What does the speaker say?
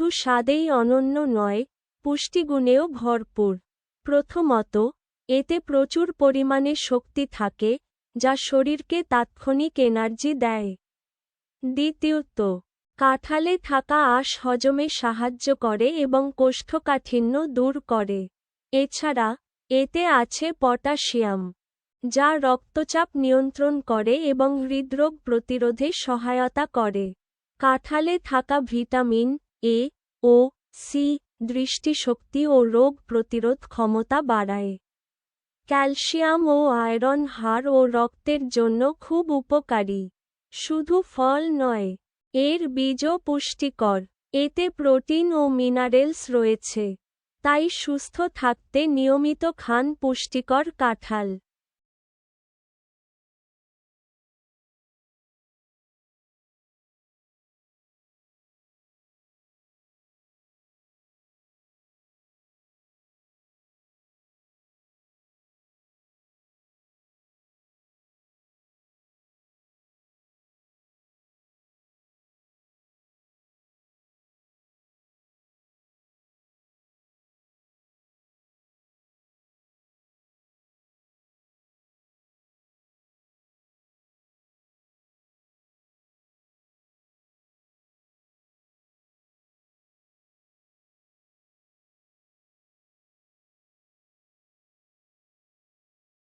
শুধু স্বাদেই অনন্য নয়, পুষ্টিগুণেও ভরপুর। প্রথমত, এতে প্রচুর পরিমাণে শক্তি থাকে, যা শরীরকে তাৎক্ষণিক এনার্জি দেয়। দ্বিতীয়ত, কাঁঠালে থাকা আঁশ হজমে সাহায্য করে এবং কোষ্ঠকাঠিন্য দূর করে। এছাড়া, এতে আছে পটাশিয়াম, যা রক্তচাপ নিয়ন্ত্রণ করে এবং হৃদরোগ প্রতিরোধে সহায়তা করে। কাঁঠালে থাকা ভিটামিন এ ও সি দৃষ্টিশক্তি ও রোগ প্রতিরোধ ক্ষমতা বাড়ায়। ক্যালসিয়াম ও আয়রন হাড় ও রক্তের জন্য খুব উপকারী। শুধু ফল নয়, এর বীজও পুষ্টিকর। এতে প্রোটিন ও মিনারেলস রয়েছে। তাই সুস্থ থাকতে নিয়মিত খান পুষ্টিকর কাঁঠাল।